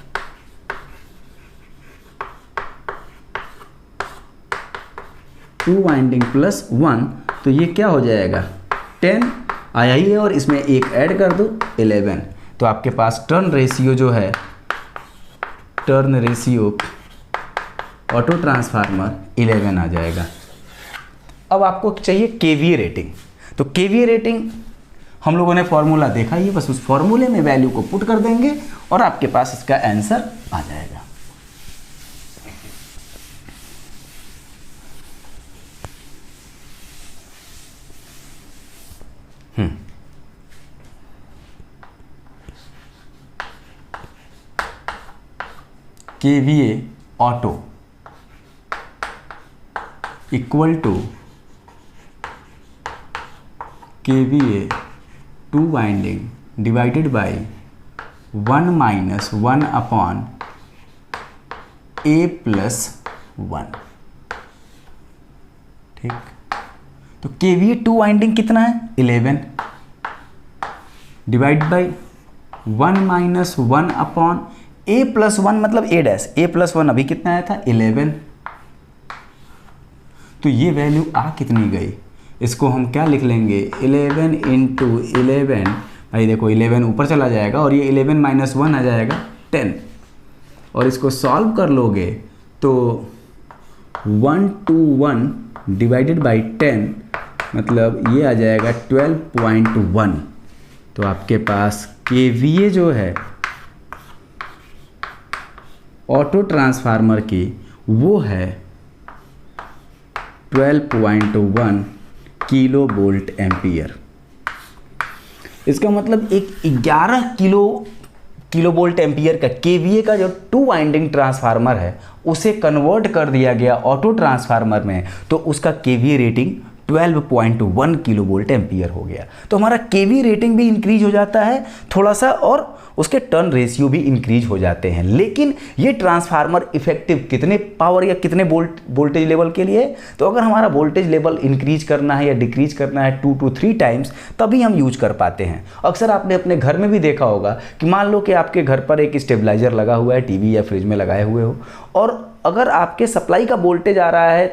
2 वाइंडिंग प्लस 1, तो ये क्या हो जाएगा, 10 आया ही है और इसमें एक ऐड कर दो 11। तो आपके पास टर्न रेशियो जो है, टर्न रेशियो ऑटो ट्रांसफार्मर 11 आ जाएगा। अब आपको चाहिए केवीए रेटिंग, तो केवीए रेटिंग हम लोगों ने फॉर्मूला देखा, ये बस उस फॉर्मूले में वैल्यू को पुट कर देंगे और आपके पास इसका आंसर आ जाएगा। KVA auto equal to KVA 2 winding divided by 1 minus 1 upon A plus 1। ठीक, तो केवीए 2 वाइंडिंग कितना है 11 divide by 1 minus 1 upon A plus 1 मतलब ए डैश, ए प्लस 1 अभी कितना आया था 11। तो ये वैल्यू आ कितनी गई, इसको हम क्या लिख लेंगे 11 इंटू 11, भाई देखो 11 ऊपर चला जाएगा और ये 11 माइनस 1 आ जाएगा 10, और इसको सॉल्व कर लोगे तो 121 डिवाइडेड बाई 10 मतलब ये आ जाएगा 12.1। तो आपके पास केवीए जो है ऑटो ट्रांसफार्मर की वो है 12.1 किलो वोल्ट एम्पियर। इसका मतलब एक 11 किलो वोल्ट एम्पियर का केवीए का जो 2 वाइंडिंग ट्रांसफार्मर है उसे कन्वर्ट कर दिया गया ऑटो ट्रांसफार्मर में, तो उसका KVA rating 12.1 kilo volt ampere हो गया। तो हमारा केवी रेटिंग भी इंक्रीज हो जाता है थोड़ा सा और उसके टर्न रेशियो भी इंक्रीज हो जाते हैं। लेकिन ये ट्रांसफार्मर इफेक्टिव कितने पावर या कितने वोल्टेज लेवल के लिए, तो अगर हमारा वोल्टेज लेवल इंक्रीज करना है या डिक्रीज करना है 2 to 3 टाइम्स तभी हम यूज कर पाते हैं। अक्सर आपने अपने घर में भी देखा होगा कि मान लो कि आपके घर पर एक स्टेबलाइजर लगा हुआ है, टीवी या फ्रिज में लगाए हुए हो, और अगर आपके सप्लाई का वोल्टेज आ रहा है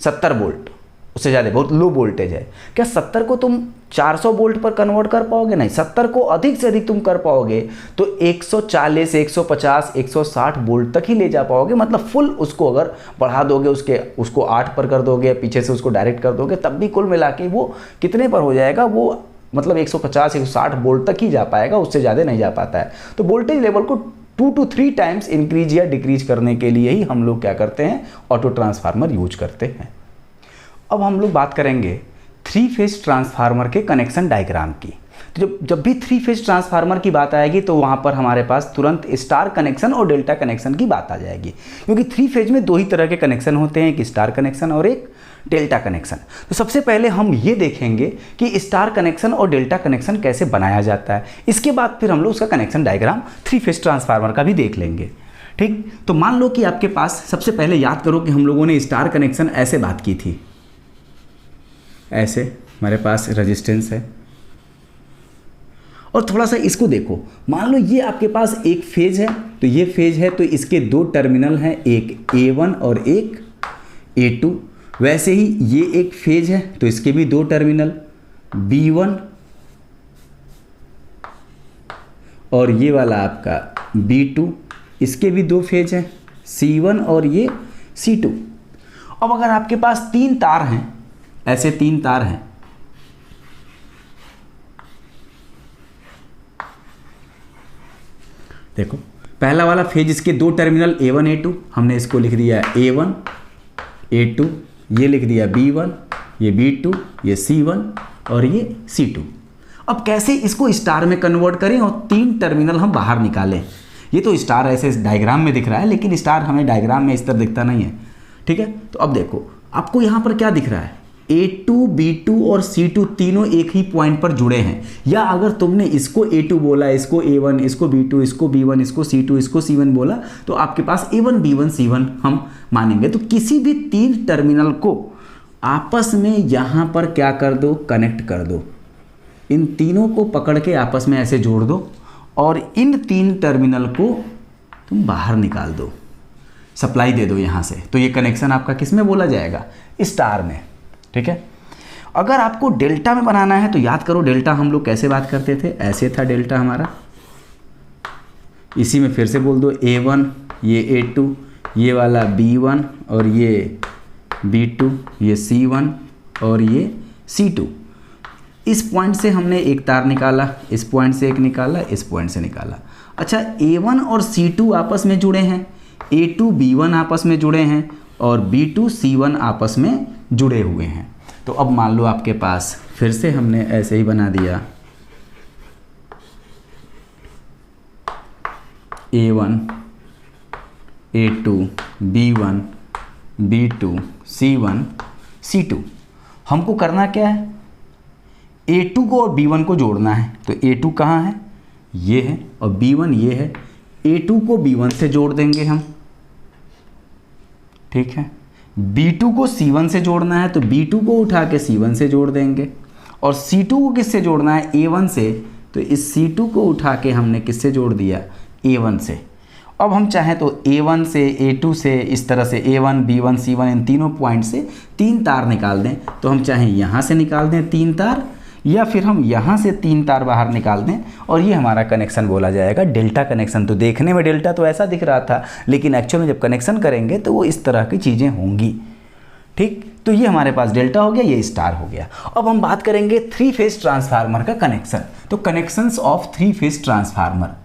70 वोल्ट, उससे ज़्यादा बहुत लो वोल्टेज है, क्या 70 को तुम 400 वोल्ट पर कन्वर्ट कर पाओगे? नहीं, 70 को अधिक से अधिक तुम कर पाओगे तो 140, 150, 160 वोल्ट तक ही ले जा पाओगे। मतलब फुल उसको अगर बढ़ा दोगे, उसको 8 पर कर दोगे, पीछे से उसको डायरेक्ट कर दोगे, तब भी कुल मिला के वो कितने पर हो जाएगा, वो मतलब 150, 160 वोल्ट तक ही जा पाएगा, उससे ज़्यादा नहीं जा पाता है। तो वोल्टेज लेवल को 2 to 3 टाइम्स इंक्रीज या डिक्रीज करने के लिए ही हम लोग क्या करते हैं, ऑटो ट्रांसफार्मर यूज करते हैं। अब हम लोग बात करेंगे 3 फेज ट्रांसफार्मर के कनेक्शन डायग्राम की। तो जब भी 3 फेज ट्रांसफार्मर की बात आएगी तो वहाँ पर हमारे पास तुरंत स्टार कनेक्शन और डेल्टा कनेक्शन की बात आ जाएगी, क्योंकि 3 फेज में 2 ही तरह के कनेक्शन होते हैं, एक स्टार कनेक्शन और एक डेल्टा कनेक्शन। तो सबसे पहले हम ये देखेंगे कि स्टार कनेक्शन और डेल्टा कनेक्शन कैसे बनाया जाता है, इसके बाद फिर हम लोग उसका कनेक्शन डायग्राम 3 फेज ट्रांसफार्मर का भी देख लेंगे। ठीक, तो मान लो कि आपके पास, सबसे पहले याद करो कि हम लोगों ने स्टार कनेक्शन ऐसे बात की थी, ऐसे हमारे पास रेजिस्टेंस है, और थोड़ा सा इसको देखो, मान लो ये आपके पास एक फेज है, तो ये फेज है तो इसके 2 टर्मिनल हैं, एक A1 और एक A2। वैसे ही ये एक फेज है तो इसके भी 2 टर्मिनल B1 और ये वाला आपका B2, इसके भी 2 फेज हैं, C1 और ये C2। अब अगर आपके पास 3 तार हैं, ऐसे 3 तार हैं, देखो पहला वाला फेज, इसके 2 टर्मिनल A1 A2, हमने इसको लिख दिया A1 A2, ये लिख दिया B1, ये B2, ये C1 और ये C2। अब कैसे इसको स्टार में कन्वर्ट करें और 3 टर्मिनल हम बाहर निकालें। ये तो स्टार ऐसे डायग्राम में दिख रहा है, लेकिन स्टार हमें डायग्राम में इस तरह दिखता नहीं है। ठीक है, तो अब देखो आपको यहाँ पर क्या दिख रहा है, A2, B2 और C2 तीनों एक ही पॉइंट पर जुड़े हैं। या अगर तुमने इसको A2 बोला, इसको A1, इसको B2, इसको B1, इसको C2, इसको C1 बोला, तो आपके पास A1, B1, C1 हम मानेंगे। तो किसी भी 3 टर्मिनल को आपस में यहाँ पर क्या कर दो, कनेक्ट कर दो। इन तीनों को पकड़ के आपस में ऐसे जोड़ दो और इन 3 टर्मिनल को तुम बाहर निकाल दो, सप्लाई दे दो यहाँ से। तो ये कनेक्शन आपका किस में बोला जाएगा, स्टार में। ठीक है, अगर आपको डेल्टा में बनाना है तो याद करो डेल्टा हम लोग कैसे बात करते थे, ऐसे था डेल्टा हमारा। इसी में फिर से बोल दो A1, ये A2, ये वाला B1 और ये B2, ये C1 और ये C2। इस पॉइंट से हमने एक तार निकाला, इस पॉइंट से एक निकाला, इस पॉइंट से निकाला। अच्छा, A1 और C2 आपस में जुड़े हैं, A2 B1 आपस में जुड़े हैं और B2 C1 आपस में जुड़े हुए हैं। तो अब मान लो आपके पास, फिर से हमने ऐसे ही बना दिया, A1 A2 B1 B2 C1 C2। हमको करना क्या है, A2 को और B1 को जोड़ना है। तो A2 कहाँ है, ये है, और B1 ये है। A2 को B1 से जोड़ देंगे हम, ठीक है। B2 को C1 से जोड़ना है, तो B2 को उठा के C1 से जोड़ देंगे। और C2 को किससे जोड़ना है, A1 से, तो इस C2 को उठा के हमने किससे जोड़ दिया, A1 से। अब हम चाहें तो A1 से, A2 से, इस तरह से A1 B1 C1 इन तीनों पॉइंट से 3 तार निकाल दें। तो हम चाहें यहाँ से निकाल दें 3 तार, या फिर हम यहाँ से 3 तार बाहर निकाल दें, और ये हमारा कनेक्शन बोला जाएगा डेल्टा कनेक्शन। तो देखने में डेल्टा तो ऐसा दिख रहा था, लेकिन एक्चुअल में जब कनेक्शन करेंगे तो वो इस तरह की चीज़ें होंगी, ठीक। तो ये हमारे पास डेल्टा हो गया, ये स्टार हो गया। अब हम बात करेंगे 3 फेज ट्रांसफार्मर का कनेक्शन। तो connections of 3 phase transformer.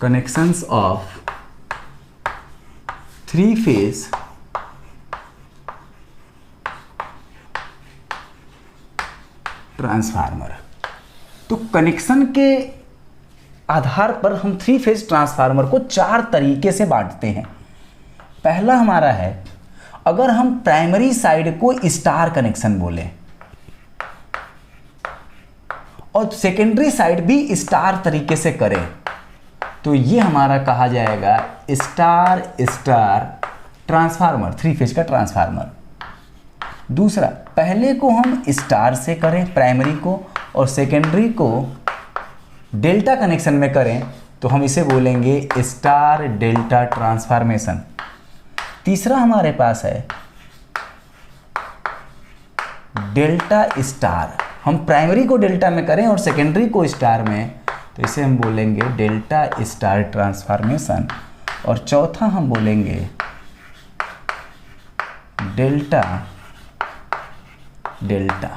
Connections of 3 phase transformer. तो कनेक्शन के आधार पर हम 3 फेज ट्रांसफार्मर को 4 तरीके से बांटते हैं। पहला हमारा है, अगर हम प्राइमरी साइड को स्टार कनेक्शन बोले और सेकेंडरी साइड भी स्टार तरीके से करें, तो ये हमारा कहा जाएगा स्टार स्टार ट्रांसफार्मर, 3 फेज का ट्रांसफार्मर। दूसरा, पहले को हम स्टार से करें प्राइमरी को, और सेकेंडरी को डेल्टा कनेक्शन में करें, तो हम इसे बोलेंगे स्टार डेल्टा ट्रांसफॉर्मेशन। तीसरा हमारे पास है डेल्टा स्टार, हम प्राइमरी को डेल्टा में करें और सेकेंडरी को स्टार में, तो इसे हम बोलेंगे डेल्टा स्टार ट्रांसफॉर्मेशन। और चौथा हम बोलेंगे डेल्टा डेल्टा,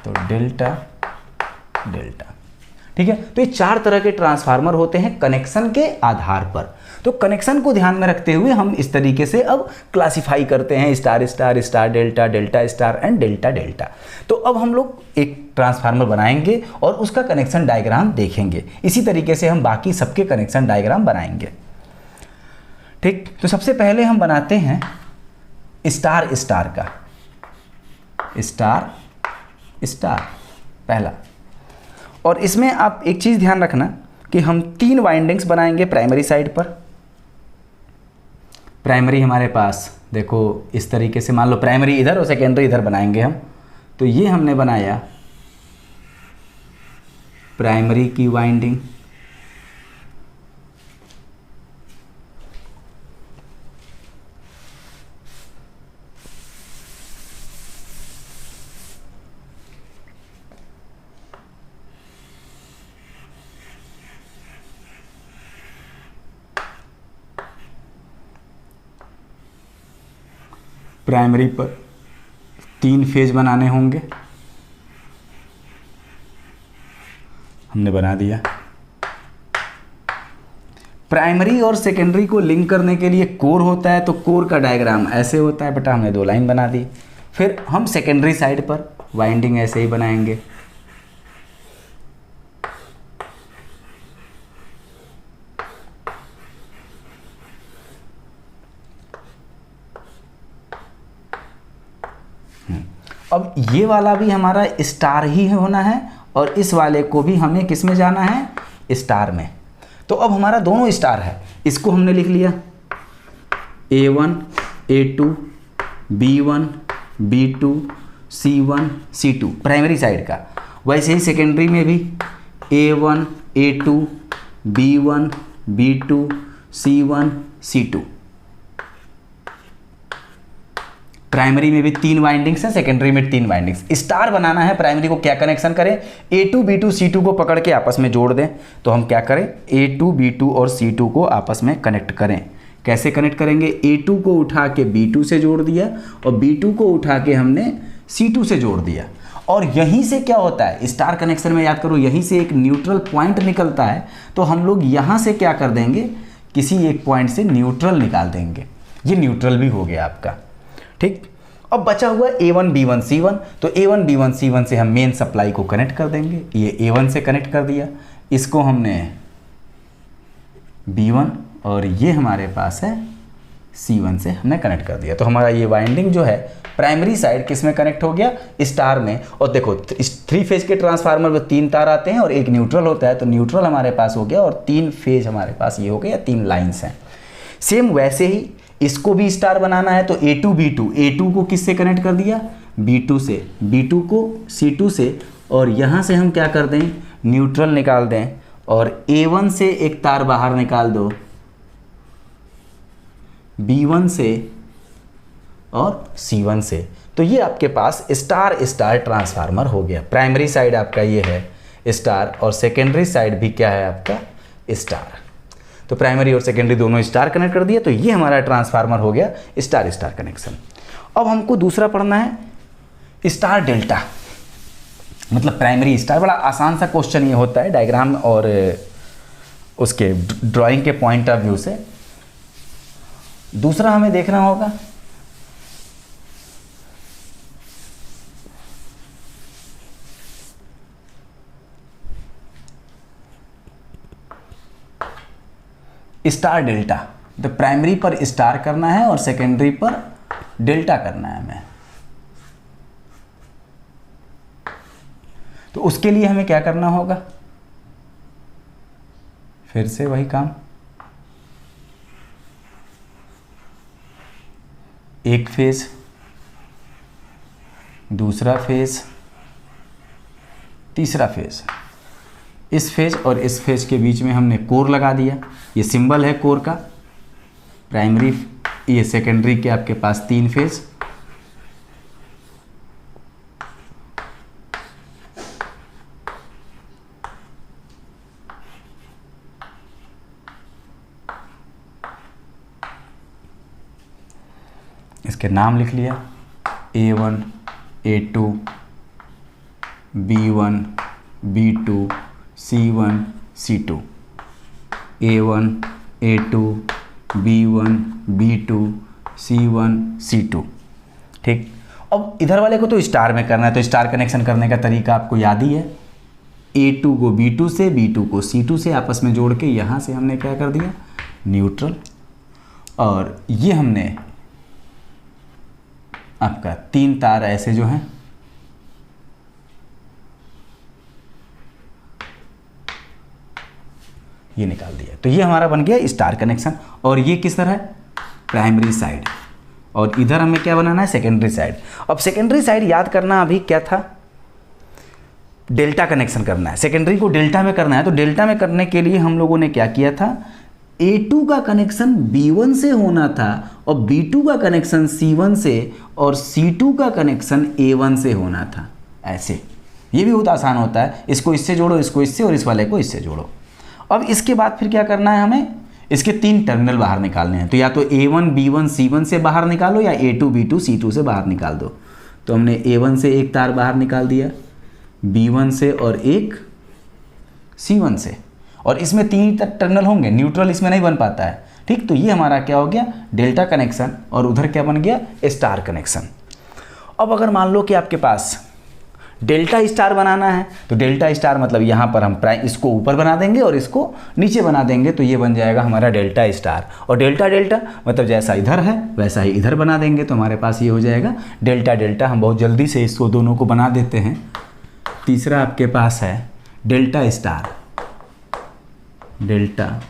तो डेल्टा डेल्टा, ठीक है। तो ये 4 तरह के ट्रांसफार्मर होते हैं कनेक्शन के आधार पर। तो कनेक्शन को ध्यान में रखते हुए हम इस तरीके से अब क्लासिफाई करते हैं, star star, star delta, delta star and delta delta. तो अब हम लोग एक ट्रांसफार्मर बनाएंगे और उसका कनेक्शन डायग्राम देखेंगे। इसी तरीके से हम बाकी सबके कनेक्शन डायग्राम बनाएंगे, ठीक। तो सबसे पहले हम बनाते हैं स्टार स्टार का, स्टार स्टार पहला। और इसमें आप एक चीज़ ध्यान रखना कि हम 3 वाइंडिंग्स बनाएंगे प्राइमरी साइड पर। प्राइमरी हमारे पास देखो इस तरीके से, मान लो प्राइमरी इधर और सेकेंडरी इधर बनाएंगे हम। तो ये हमने बनाया प्राइमरी की वाइंडिंग, प्राइमरी पर 3 फेज बनाने होंगे, हमने बना दिया। प्राइमरी और सेकेंडरी को लिंक करने के लिए कोर होता है, तो कोर का डायग्राम ऐसे होता है बेटा, हमने 2 लाइन बना दी। फिर हम सेकेंडरी साइड पर वाइंडिंग ऐसे ही बनाएंगे, अब ये वाला भी हमारा स्टार ही होना है और इस वाले को भी हमें किस में जाना है, स्टार में। तो अब हमारा दोनों स्टार है, इसको हमने लिख लिया A1 A2 B1 B2 C1 C2 primary side का। वैसे ही सेकेंडरी में भी A1 A2 B1 B2 C1 C2। Primary में भी 3 वाइंडिंग्स हैं, सेकेंडरी में 3 वाइंडिंग्स। स्टार बनाना है, प्राइमरी को क्या कनेक्शन करें, A2 B2 C2 को पकड़ के आपस में जोड़ दें। तो हम क्या करें, A2 B2 और C2 को आपस में कनेक्ट करें। कैसे कनेक्ट करेंगे, A2 को उठा के B2 से जोड़ दिया और B2 को उठा के हमने C2 से जोड़ दिया। और यहीं से क्या होता है, स्टार कनेक्शन में याद करो, यहीं से एक न्यूट्रल पॉइंट निकलता है। तो हम लोग यहाँ से क्या कर देंगे, किसी एक पॉइंट से न्यूट्रल निकाल देंगे। ये न्यूट्रल भी हो गया आपका, ठीक। अब बचा हुआ A1 B1 C1, तो A1 B1 C1 से हम मेन सप्लाई को कनेक्ट कर देंगे। ये A1 से कनेक्ट कर दिया, इसको हमने B1 और ये हमारे पास है C1 से हमने कनेक्ट कर दिया। तो हमारा ये वाइंडिंग जो है प्राइमरी साइड किस में कनेक्ट हो गया, स्टार में। और देखो इस 3 फेज के ट्रांसफार्मर में 3 तार आते हैं और एक न्यूट्रल होता है, तो न्यूट्रल हमारे पास हो गया और 3 फेज हमारे पास ये हो गया, 3 लाइन्स हैं। सेम वैसे ही इसको भी स्टार बनाना है, तो A2 B2, A2 को किससे कनेक्ट कर दिया, B2 से, B2 को C2 से, और यहाँ से हम क्या कर दें, न्यूट्रल निकाल दें और A1 से एक तार बाहर निकाल दो, B1 से और C1 से। तो ये आपके पास स्टार स्टार ट्रांसफार्मर हो गया। प्राइमरी साइड आपका ये है स्टार और सेकेंडरी साइड भी क्या है आपका स्टार। तो प्राइमरी और सेकेंडरी दोनों स्टार कनेक्ट कर दिया, तो ये हमारा ट्रांसफार्मर हो गया स्टार स्टार कनेक्शन। अब हमको दूसरा पढ़ना है स्टार डेल्टा, मतलब प्राइमरी स्टार। बड़ा आसान सा क्वेश्चन ये होता है डायग्राम और उसके ड्राइंग के पॉइंट ऑफ व्यू से। दूसरा हमें देखना होगा स्टार डेल्टा। तो प्राइमरी पर स्टार करना है और सेकेंडरी पर डेल्टा करना है हमें। तो उसके लिए हमें क्या करना होगा, फिर से वही काम, एक फेज, दूसरा फेज, तीसरा फेज। इस फेज और इस फेज के बीच में हमने कोर लगा दिया, ये सिंबल है कोर का। प्राइमरी, ये सेकेंडरी के आपके पास 3 फेज, इसके नाम लिख लिया, A1 A2 B1 B2 C1 C2, A1 A2 B1 B2 C1 C2, ठीक। अब इधर वाले को तो स्टार में करना है, तो स्टार कनेक्शन करने का तरीका आपको याद ही है। A2 को B2 से, B2 को C2 से आपस में जोड़ के यहाँ से हमने क्या कर दिया, न्यूट्रल। और ये हमने आपका 3 तार ऐसे जो हैं ये निकाल दिया। तो ये हमारा बन गया स्टार कनेक्शन। और ये किस तरह है, प्राइमरी साइड, और इधर हमें क्या बनाना है, सेकेंडरी साइड। अब सेकेंडरी साइड याद करना अभी क्या था, डेल्टा कनेक्शन करना है। सेकेंडरी को डेल्टा में करना है, तो डेल्टा में करने के लिए हम लोगों ने क्या किया था, A2 का कनेक्शन B1 से होना था और B2 का कनेक्शन C1 से और C2 का कनेक्शन A1 से होना था। ऐसे ये भी बहुत आसान होता है, इसको इससे जोड़ो, इसको इससे और इस वाले को इससे जोड़ो। अब इसके बाद फिर क्या करना है, हमें इसके 3 टर्मिनल बाहर निकालने हैं। तो या तो A1 B1 C1 से बाहर निकालो या A2 B2 C2 से बाहर निकाल दो। तो हमने A1 से एक तार बाहर निकाल दिया, B1 से और एक C1 से, और इसमें 3 टर्मिनल होंगे, न्यूट्रल इसमें नहीं बन पाता है, ठीक। तो ये हमारा क्या हो गया, डेल्टा कनेक्शन, और उधर क्या बन गया, स्टार कनेक्शन। अब अगर मान लो कि आपके पास डेल्टा स्टार बनाना है, तो डेल्टा स्टार मतलब यहाँ पर हम इसको ऊपर बना देंगे और इसको नीचे बना देंगे, तो ये बन जाएगा हमारा डेल्टा स्टार। और डेल्टा डेल्टा मतलब जैसा इधर है वैसा ही इधर बना देंगे, तो हमारे पास ये हो जाएगा डेल्टा डेल्टा। हम बहुत जल्दी से इसको दोनों को बना देते हैं। तीसरा आपके पास है डेल्टा स्टार, डेल्टा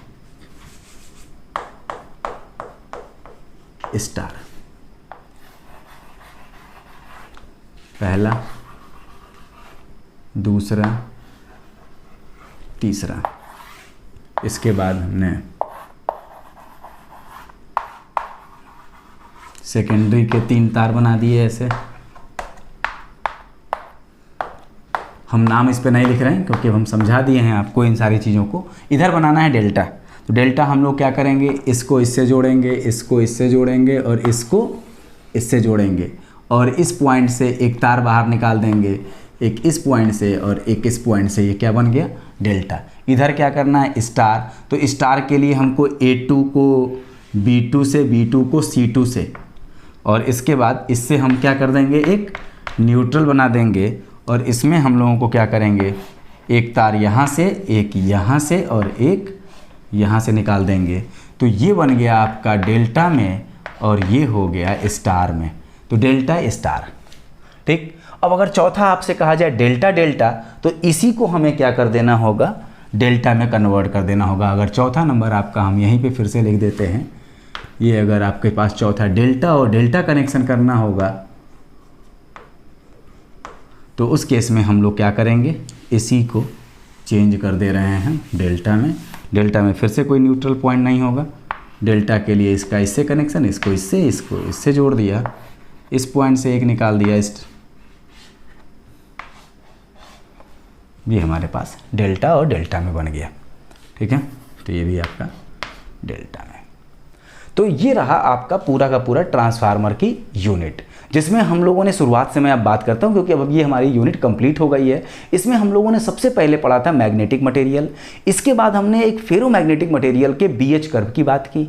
स्टार, पहला, दूसरा, तीसरा। इसके बाद हमने सेकेंडरी के 3 तार बना दिए ऐसे। हम नाम इस पे नहीं लिख रहे हैं क्योंकि हम समझा दिए हैं आपको इन सारी चीज़ों को। इधर बनाना है डेल्टा, तो डेल्टा हम लोग क्या करेंगे, इसको इससे जोड़ेंगे, इसको इससे जोड़ेंगे और इसको इससे जोड़ेंगे और इस पॉइंट से एक तार बाहर निकाल देंगे, एक इस पॉइंट से और एक इस पॉइंट से। ये क्या बन गया, डेल्टा। इधर क्या करना है, स्टार। तो स्टार के लिए हमको A2 को B2 से, B2 को C2 से, और इसके बाद इससे हम क्या कर देंगे, एक न्यूट्रल बना देंगे और इसमें हम लोगों को क्या करेंगे, एक तार यहाँ से, एक यहाँ से और एक यहाँ से निकाल देंगे। तो ये बन गया आपका डेल्टा में और ये हो गया स्टार में। तो डेल्टा स्टार, ठीक। अब अगर चौथा आपसे कहा जाए डेल्टा डेल्टा, तो इसी को हमें क्या कर देना होगा, डेल्टा में कन्वर्ट कर देना होगा। अगर चौथा नंबर आपका, हम यहीं पे फिर से लिख देते हैं, ये अगर आपके पास चौथा डेल्टा और डेल्टा कनेक्शन करना होगा, तो उस केस में हम लोग क्या करेंगे, इसी को चेंज कर दे रहे हैं डेल्टा में। डेल्टा में फिर से कोई न्यूट्रल पॉइंट नहीं होगा। डेल्टा के लिए इसका इससे कनेक्शन, इसको इससे जोड़ दिया, इस पॉइंट से एक निकाल दिया, ये हमारे पास डेल्टा और डेल्टा में बन गया, ठीक है। तो ये भी आपका डेल्टा में। तो ये रहा आपका पूरा का पूरा ट्रांसफार्मर की यूनिट, जिसमें हम लोगों ने शुरुआत से मैं अब बात करता हूं क्योंकि अब ये हमारी यूनिट कंप्लीट हो गई है। इसमें हम लोगों ने सबसे पहले पढ़ा था मैग्नेटिक मटेरियल, इसके बाद हमने एक फेरोमैग्नेटिक मटेरियल के BH कर्व की बात की,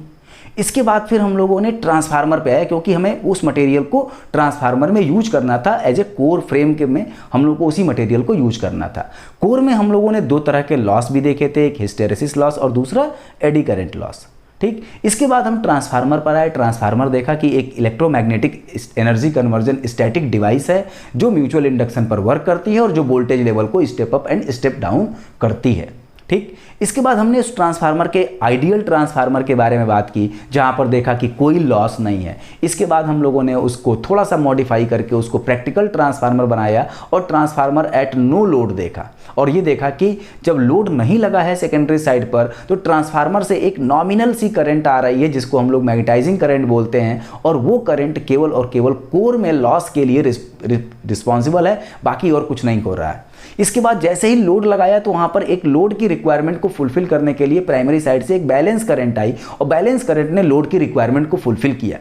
इसके बाद फिर हम लोगों ने ट्रांसफार्मर पे आया क्योंकि हमें उस मटेरियल को ट्रांसफार्मर में यूज करना था, एज ए कोर फ्रेम के में हम लोग को उसी मटेरियल को यूज करना था। कोर में हम लोगों ने 2 तरह के लॉस भी देखे थे, एक हिस्टेरेसिस लॉस और दूसरा एडी करंट लॉस, ठीक। इसके बाद हम ट्रांसफार्मर पर आए। ट्रांसफार्मर देखा कि एक electromagnetic energy conversion static device है जो म्यूचुअल इंडक्शन पर वर्क करती है और जो वोल्टेज लेवल को step up and step down करती है, ठीक। इसके बाद हमने उस ट्रांसफार्मर के आइडियल ट्रांसफार्मर के बारे में बात की जहां पर देखा कि कोई लॉस नहीं है। इसके बाद हम लोगों ने उसको थोड़ा सा मॉडिफाई करके उसको प्रैक्टिकल ट्रांसफार्मर बनाया और ट्रांसफार्मर एट नो लोड देखा, और ये देखा कि जब लोड नहीं लगा है सेकेंडरी साइड पर तो ट्रांसफार्मर से एक नॉमिनल सी करंट आ रही है जिसको हम लोग मैग्नेटाइजिंग करंट बोलते हैं, और वो करंट केवल और केवल कोर में लॉस के लिए रिस्पॉन्सिबल है, बाकी और कुछ नहीं हो रहा है। इसके बाद जैसे ही लोड लगाया तो वहां पर एक लोड की रिक्वायरमेंट को फुलफिल करने के लिए प्राइमरी साइड से एक बैलेंस करंट आई और बैलेंस करंट ने लोड की रिक्वायरमेंट को फुलफिल किया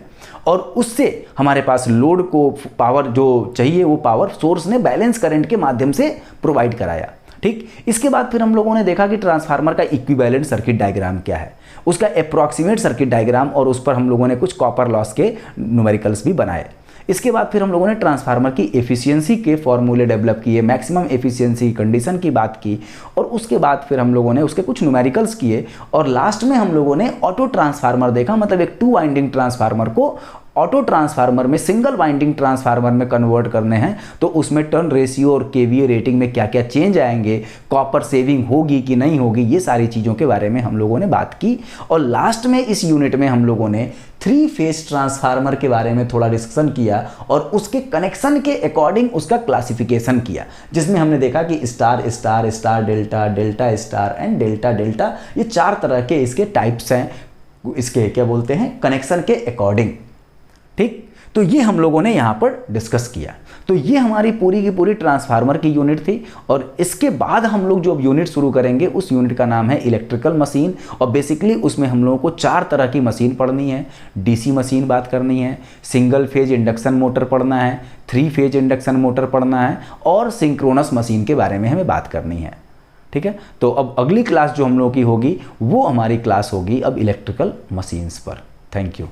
और उससे हमारे पास लोड को पावर जो चाहिए वो पावर सोर्स ने बैलेंस करंट के माध्यम से प्रोवाइड कराया, ठीक। इसके बाद फिर हम लोगों ने देखा कि ट्रांसफार्मर का इक्विवेलेंट सर्किट डायग्राम क्या है, उसका अप्रॉक्सीमेट सर्किट डायग्राम, और उस पर हम लोगों ने कुछ कॉपर लॉस के न्यूमेरिकल्स भी बनाए। इसके बाद फिर हम लोगों ने ट्रांसफार्मर की एफिशिएंसी के फॉर्मूले डेवलप किए, मैक्सिमम एफिशिएंसी कंडीशन की बात की, और उसके बाद फिर हम लोगों ने उसके कुछ न्यूमेरिकल्स किए, और लास्ट में हम लोगों ने ऑटो ट्रांसफार्मर देखा, मतलब एक 2 वाइंडिंग ट्रांसफार्मर को ऑटो ट्रांसफार्मर में सिंगल वाइंडिंग ट्रांसफार्मर में कन्वर्ट करने हैं, तो उसमें टर्न रेशियो और केवीए रेटिंग में क्या क्या चेंज आएंगे, कॉपर सेविंग होगी कि नहीं होगी, ये सारी चीज़ों के बारे में हम लोगों ने बात की। और लास्ट में इस यूनिट में हम लोगों ने 3 फेज ट्रांसफार्मर के बारे में थोड़ा डिस्कशन किया और उसके कनेक्शन के अकॉर्डिंग उसका क्लासिफिकेशन किया, जिसमें हमने देखा कि star star, star delta, delta star and delta delta, ये 4 तरह के इसके टाइप्स हैं, इसके क्या बोलते हैं, कनेक्शन के अकॉर्डिंग, ठीक। तो ये हम लोगों ने यहाँ पर डिस्कस किया। तो ये हमारी पूरी की पूरी ट्रांसफार्मर की यूनिट थी, और इसके बाद हम लोग जो यूनिट शुरू करेंगे उस यूनिट का नाम है इलेक्ट्रिकल मशीन, और बेसिकली उसमें हम लोगों को 4 तरह की मशीन पढ़नी है। डीसी मशीन बात करनी है, सिंगल फेज इंडक्शन मोटर पढ़ना है, 3 फेज इंडक्शन मोटर पढ़ना है, और सिंक्रोनस मशीन के बारे में हमें बात करनी है, ठीक है। तो अब अगली क्लास जो हम लोगों की होगी वो हमारी क्लास होगी अब इलेक्ट्रिकल मशीन्स पर। Thank you.